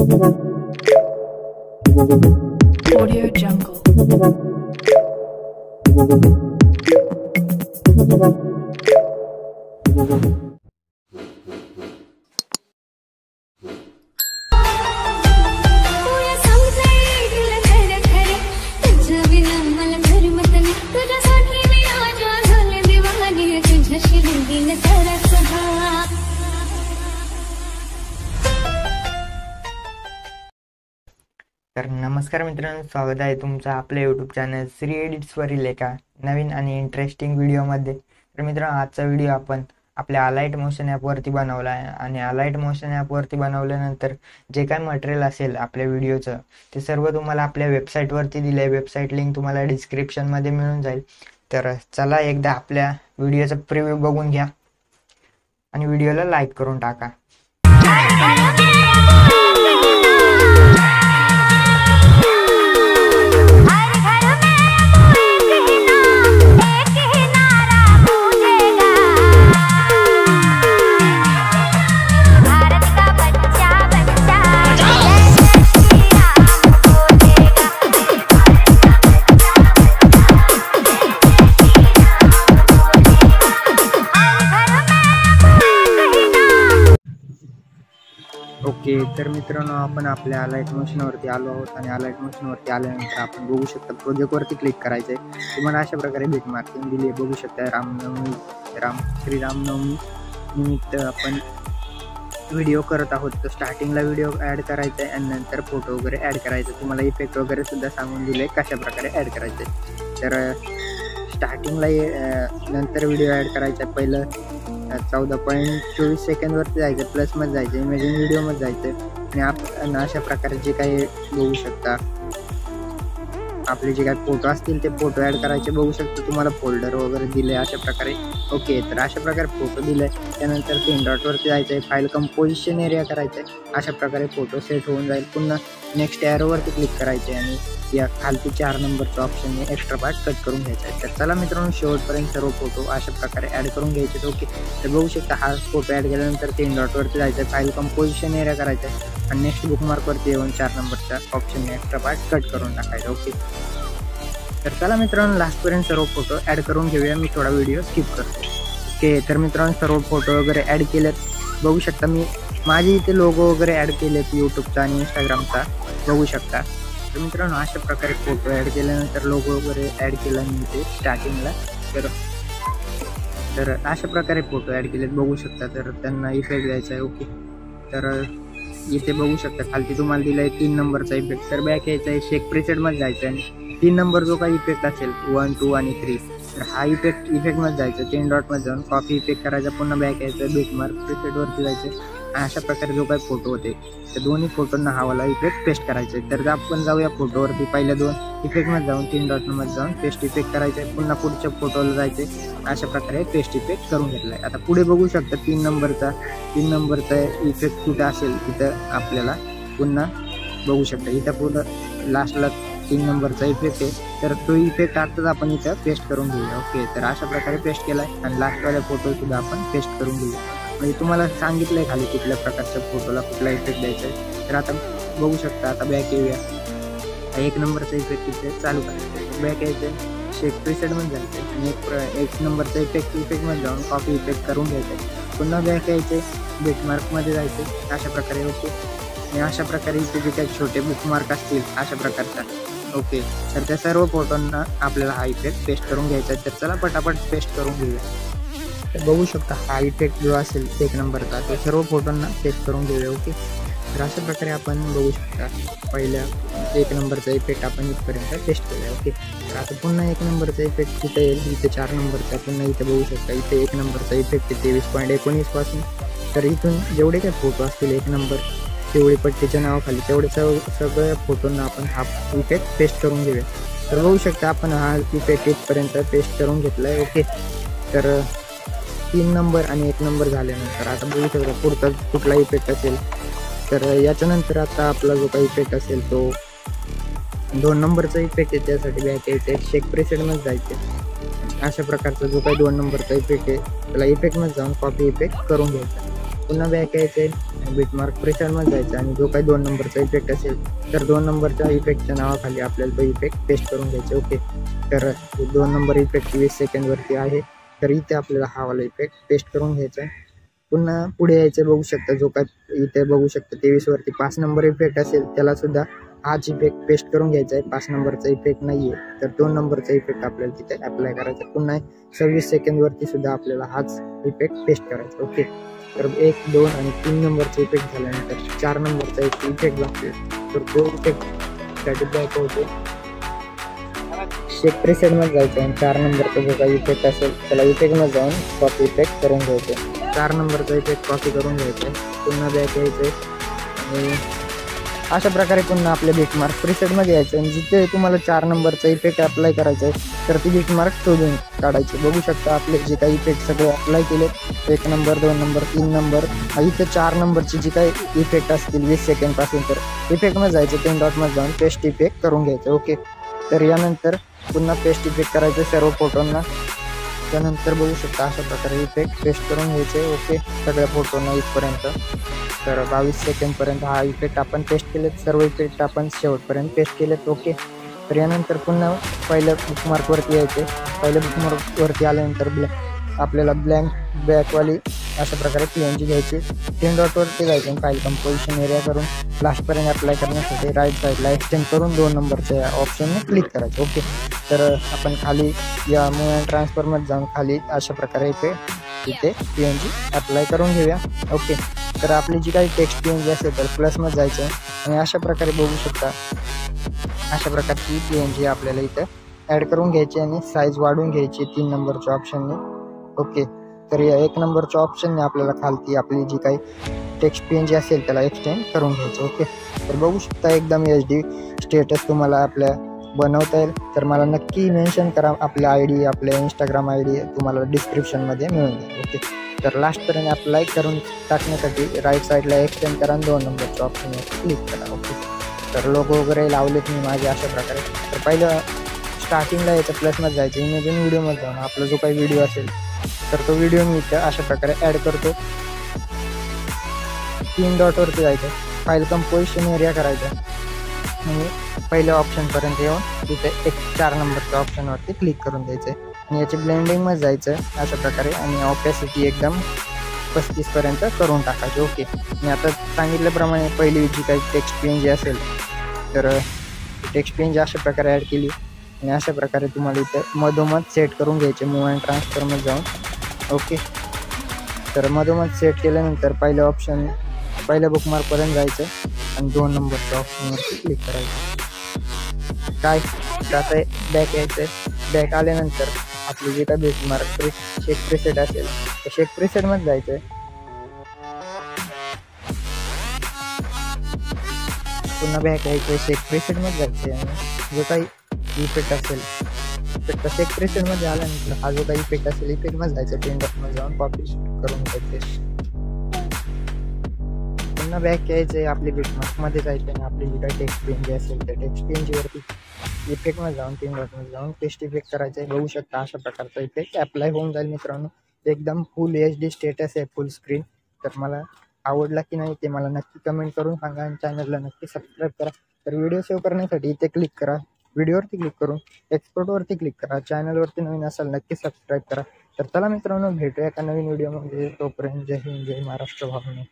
Audio Jungle. तर नमस्कार मित्रांनो, स्वागत आहे तुमचं आपल्या यूट्यूब चॅनल श्री एडिट्सवरील एका नवीन आणि इंटरेस्टिंग व्हिडिओमध्ये. तर मित्रांनो, आजचा व्हिडिओ आपण आपल्या अलाइट मोशन ॲपवरती बनवला आहे आणि अलाइट मोशन ॲपवरती बनवल्यानंतर जे काय मटेरियल असेल आपल्या व्हिडिओचं ते सर्व तुम्हाला आपल्या वेबसाईटवरती दिलं आहे. वेबसाईट लिंक तुम्हाला डिस्क्रिप्शनमध्ये मिळून जाईल. तर चला एकदा आपल्या व्हिडिओचा प्रिव्ह्यू बघून घ्या आणि व्हिडिओला लाईक करून टाका. ओके, तर मित्रांनो, आपण आपल्या अलाइट मोशनवरती आलो आहोत आणि अलाइट मोशनवरती आल्यानंतर आपण बघू शकता प्रोजेक्टवरती क्लिक करायचं आहे. तुम्हाला अशा प्रकारे भेट मार्किंग दिली आहे, बघू शकता. श्रीरामनवमी निमित्त आपण व्हिडिओ करत आहोत. तर स्टार्टिंगला व्हिडिओ ॲड करायचा आहे आणि नंतर फोटो वगैरे ॲड करायचा. तुम्हाला इफेक्ट वगैरे सुद्धा सांगून दिले कशा प्रकारे ॲड करायचे. तर स्टार्टिंगला नंतर व्हिडिओ ॲड करायचा. पहिलं 14.24 सेकंदवरती जायचं, प्लसमध्ये जायचं, इमेजिंग व्हिडिओमध्ये जायचं आणि आपण अशा प्रकारे जे काही बघू शकता आपले जे काही फोटो असतील ते फोटो ॲड करायचे. बघू शकता तुम्हाला फोल्डर वगैरे दिले अशा प्रकारे. ओके, तर अशा प्रकारे फोटो दिले. त्यानंतर 3 डॉटवरती जायचं आहे, फाईल कंपोजिशन एरिया करायचं आहे. अशा प्रकारे फोटो सेट होऊन जाईल. पुन्हा नेक्स्ट ॲरोवरती क्लिक करायचे आणि या खालती 4 नंबरचं ऑप्शनने एक्स्ट्रा पार्ट कट करून घ्यायचा आहे. तर चला मित्रांनो, शेवटपर्यंत सर्व फोटो अशा प्रकारे ॲड करून घ्यायचे. ओके, तर बघू शकता हा फोटो ॲड केल्यानंतर 3 डॉटवरती जायचं आहे, फाईल कंपोजिशन एरिया करायचं आहे आणि नेक्स्ट बुकमार्कवरती येऊन 4 नंबरच्या ऑप्शनने एक्स्ट्रा पार्ट कट करून टाकायचं. ओके, तर चला मित्रांनो, लास्टपर्यंत सर्व फोटो ॲड करून घेऊया. मी थोडा व्हिडिओ स्किप करतो. ओके, तर मित्रांनो, सर्व फोटो वगैरे ॲड केलेत. बघू शकता मी माझे इथे लोगो वगैरे ॲड केलेत यूट्यूबचा आणि इंस्टाग्रामचा, बघू शकता. तर मित्रांनो, अशा प्रकारे फोटो ॲड केल्यानंतर लोगो वगैरे ॲड केला मी इथे स्टार्टिंगला. तर अशा प्रकारे फोटो ॲड केलेत, बघू शकता. तर त्यांना इफेक्ट द्यायचा आहे. ओके, तर इथे बघू शकता खालती तुम्हाला दिला आहे 3 नंबरचा इफेक्ट. तर बॅक यायचा आहे, शेक प्रीसेटमध्ये जायचं आहे. 3 नंबर जो काही इफेक्ट असेल 1, 2 आणि 3, तर हा इफेक्टमध्ये जायचं. 3 डॉटमध्ये जाऊन कॉपी इफेक्ट करायचा, पुन्हा बॅक यायचं, बेटमार्क प्रीसेटवरती जायचं. अशा प्रकारे जो काही फोटो होते त्या दोन्ही फोटोंना हावाला इफेक्ट पेस्ट करायचे. तर आपण जाऊया फोटोवरती. पहिल्या 2 इफेक्टमध्ये जाऊन 3 डॉटमध्ये जाऊन पेस्ट इफेक्ट करायचे. पुन्हा पुढच्या फोटोला जायचे. अशा प्रकारे पेस्ट इफेक्ट करून घेतला आहे. आता पुढे बघू शकता 3 नंबरचा इफेक्ट कुठं असेल तिथं आपल्याला पुन्हा बघू शकता. इथं पुढं लास्टला 3 नंबरचा इफेक्ट आहे, तर तो इफेक्ट आताच आपण इथं पेस्ट करून घेऊया. ओके, तर अशा प्रकारे पेस्ट केला आहे आणि लास्टवाल्या फोटोसुद्धा आपण पेस्ट करून घेऊया. म्हणजे तुम्हाला सांगितलं आहे खाली कुठल्या प्रकारच्या फोटोला कुठला इफेक्ट द्यायचा आहे. तर आता बघू शकता. आता बॅक येऊया. 1 नंबरचा इफेक्ट इथे चालू करायचा. बॅक यायचं, शेक प्रीसेटमध्ये जायचं आणि 1 नंबरचा इफेक्टमध्ये जाऊन कॉपी इफेक्ट करून घ्यायचं आहे. पुन्हा बॅक यायचे, बेटमार्कमध्ये जायचं अशा प्रकारे. ओके, आणि अशा प्रकारे इथे जे काही छोटे बुकमार्क असतील अशा प्रकारचा. ओके, तर त्या सर्व फोटोंना आपल्याला हा इफेक्ट पेस्ट करून घ्यायचा आहे. तर चला पटापट पेस्ट करून घेऊया. तर बघू शकता हा इफेक्ट जो असेल 1 नंबरचा तो सर्व फोटोंना पेस्ट करून घेऊया. ओके, तर अशा प्रकारे आपण बघू शकता पहिल्या 1 नंबरचा इफेक्ट आपण इथपर्यंत पेस्ट केला आहे. ओके, तर आता पुन्हा 1 नंबरचा इफेक्ट कुठे येईल, इथे 4 नंबरचा. पुन्हा इथे बघू शकता इथे 1 नंबरचा इफेक्ट आहे 23.19 पासून. तर इथून जेवढे काही फोटो असतील 1 नंबर तेवढी पट्टीच्या नावाखाली तेवढे सगळ्या फोटोंना आपण हा इफेक्ट पेस्ट करून घेऊया. तर बघू शकता आपण हा इफेक्ट इथपर्यंत पेस्ट करून घेतला आहे. ओके, तर 3 नंबर आणि 1 नंबर झाल्यानंतर आता बघू शकता पुढचा कुठला इफेक्ट असेल. तर याच्यानंतर आता आपला जो काही इफेक्ट असेल तो 2 नंबरचा इफेक्ट आहे. त्यासाठी बॅक यायचं, शेक प्रीसेटमध्ये जायचं. अशा प्रकारचा जो काही 2 नंबरचा इफेक्ट आहे त्याला इफेक्टमध्ये जाऊन कॉपी इफेक्ट करून घ्यायचा. पुन्हा बॅक यायचे बिटमार्क प्रेसेटमध्ये जायचं आणि जो काही 2 नंबरचा इफेक्ट असेल तर 2 नंबरच्या इफेक्टच्या नावाखाली आपल्याला तो इफेक्ट पेस्ट करून घ्यायचा. ओके, तर 2 नंबर इफेक्ट 20 सेकंडवरती आहे, तर इथे आपल्याला हा वाला इफेक्ट पेस्ट करून घ्यायचा आहे. पुन्हा पुढे यायचं बघू शकता, जो काय इथे बघू शकता 23 वरती 5 नंबर इफेक्ट असेल त्याला सुद्धा हाच इफेक्ट पेस्ट करून घ्यायचा आहे. 5 नंबरचा इफेक्ट नाही आहे तर 2 नंबरचा इफेक्ट आपल्याला तिथे अप्लाय करायचा. पुन्हा 26 सेकंडवरती सुद्धा आपल्याला हाच इफेक्ट पेस्ट करायचा. ओके, तर 1, 2 आणि 3 नंबरचा इफेक्ट झाल्यानंतर 4 नंबरचा एक इफेक्ट लागतो, तर तो इफेक्ट बॅक होतो. शेक प्रेसेटमध्ये जायचं आणि 4 नंबरचा जो काही इफेक्ट असेल त्याला इफेक्टमध्ये जाऊन कॉपी इफेक्ट करून घ्यायचं. 4 नंबरचा इफेक्ट कॉपी करून घ्यायचा आहे, पुन्हा बॅक यायचं आणि अशा प्रकारे पुन्हा आपल्या बिटमार्क प्रीसेटमध्ये यायचं आणि जिथे तुम्हाला 4 नंबरचा इफेक्ट अप्लाय करायचा आहे तर ती बिटमार्क शोधून काढायची. बघू शकता आपले जे काही इफेक्ट सगळे अप्लाय केले, 1 नंबर 2 नंबर 3 नंबर, इथे 4 नंबरची जी काही इफेक्ट असतील 20 सेकंडपासून तर इफेक्टमध्ये जायचं, 10 डॉटमध्ये जाऊन पेस्ट इफेक्ट करून घ्यायचं. ओके, तर यानंतर पुन्हा पेस्ट इफेक्ट करायचं सर्व फोटोंना. त्यानंतर बघू शकता अशा प्रकारे इफेक्ट पेस्ट करून घ्यायचे. ओके, सगळ्या फोटोंना इथपर्यंत, तर 22 सेकंडपर्यंत हा इफेक्ट आपण पेस्ट केलेत, सर्व इफेक्ट आपण शेवटपर्यंत पेस्ट केलेत. ओके, तर यानंतर पुन्हा पहिल्या बुकमार्कवरती यायचे. पहिल्या बुकमार्कवरती आल्यानंतर आपल्याला ब्लँक बॅकवाली अशा प्रकारे PNG घ्यायची. 10 डॉटवरती जायचं आणि फाईल कंपोजिशन एरिया करून लास्टपर्यंत अप्लाय करण्यासाठी राईट साईडला एक्सटेंड करून 2 नंबरच्या ऑप्शनने क्लिक करायचं. ओके, तर आपण खाली या मूव अँड ट्रान्सफरमध्ये जाऊन खाली अशा प्रकारे इथे PNG अप्लाय करून घेऊया. ओके, तर आपली जी काही टेक्स्ट PNG असेल तर प्लसमध्ये जायचं आणि अशा प्रकारे बघू शकता अशा प्रकारची PNG आपल्याला इथं ॲड करून घ्यायची आणि साईज वाढवून घ्यायची 3 नंबरच्या ऑप्शनने. ओके, तर या 1 नंबरच्या ऑप्शनने आपल्याला खालती आपली जी काही टेक्स्ट PNG असेल त्याला एक्सटेंड करून घ्यायचं. ओके, तर बघू शकता एकदम HD स्टेटस तुम्हाला आपल्या बनवता येईल. तर मला नक्की मेन्शन करा, आपल्या ID, आपल्या इंस्टाग्राम ID तुम्हाला डिस्क्रिप्शनमध्ये मिळून जाईल. ओके, तर लास्टपर्यंत अप्लाय करून टाकण्यासाठी राईट साईडला एक्सटेंड करा आणि 2 नंबरच्या ऑप्शनवर क्लिक करा. ओके, तर लोगो वगैरे लावलेत मी माझे अशा प्रकारे. तर पहिलं स्टार्टिंगला याचं प्लसमध्ये जायचं, इमेजिन व्हिडिओमध्ये जाऊन आपला जो काही व्हिडिओ असेल तर तो व्हिडिओ मी इथं अशा प्रकारे ॲड करतो. 3 डॉटवरती जायचं, फाईल कंपोजिशन एरिया करायचा आणि पहिल्या ऑप्शनपर्यंत येऊन तिथे 4 नंबरच्या ऑप्शनवरती क्लिक करून द्यायचं आहे आणि याची ब्लेंडिंगमध्ये जायचं अशा प्रकारे आणि ऑपॅसिटी एकदम 35पर्यंत करून टाकायचे. ओके, मी आता सांगितल्याप्रमाणे पहिली जी काही टेक्स्ट PNG असेल तर टेक्स्ट PNG अशा प्रकारे ॲड केली आणि अशा प्रकारे तुम्हाला इथं मधोमध सेट करून घ्यायचे मूव अँड ट्रान्सफरमध्ये जाऊन. ओके, तर मधोमध सेट केल्यानंतर पहिल्या बुकमार्कपर्यंत जायचं आणि 2 नंबरच्या ऑप्शनवरती क्लिक करायचं. काय आता बॅक यायचं, बॅक आल्यानंतर आपली जे काय बुकमार्क शेक प्रीसेट असेल तर शेक प्रीसेटमध्ये जायचं, पुन्हा बॅक यायचं, शेक प्रीसेटमध्ये जायचं आणि जो काही इफेक्ट असेल तर शेक प्रीसेटमध्ये आल्यानंतर हा जो काही इफेक्ट असेल इफेक्टमध्ये जायचं, 10 डॉटमध्ये जाऊन कॉपी करून घ्यायचे. पुन्हा बॅक यायचं, आपली बिटमार्कमध्ये जायचं आणि आपली जी काही टेक्स्ट PNG असेल त्या टेक्स्ट PNGवरती इफेक्टमध्ये जाऊन 3 डॉटमध्ये जाऊन पेस्ट इफेक्ट करायचं आहे. बघू शकता अशा प्रकारचा इफेक्ट अप्लाय होऊन जाईल मित्रांनो. एकदम फुल HD स्टेटस आहे, फुल स्क्रीन. तर मला आवडला की नाही ते मला नक्की कमेंट करून सांगा आणि चॅनलला नक्की सबस्क्राईब करा. तर व्हिडिओ सेव्ह करण्यासाठी इथे क्लिक करा, व्हिडिओवरती क्लिक करून एक्सपोर्टवरती क्लिक करा. चॅनलवरती नवीन असाल नक्की सबस्क्राईब करा. तर चला मित्रांनो, भेटूया एका नवीन व्हिडिओमध्ये. तोपर्यंत जय हिंद, जय महाराष्ट्र भावने.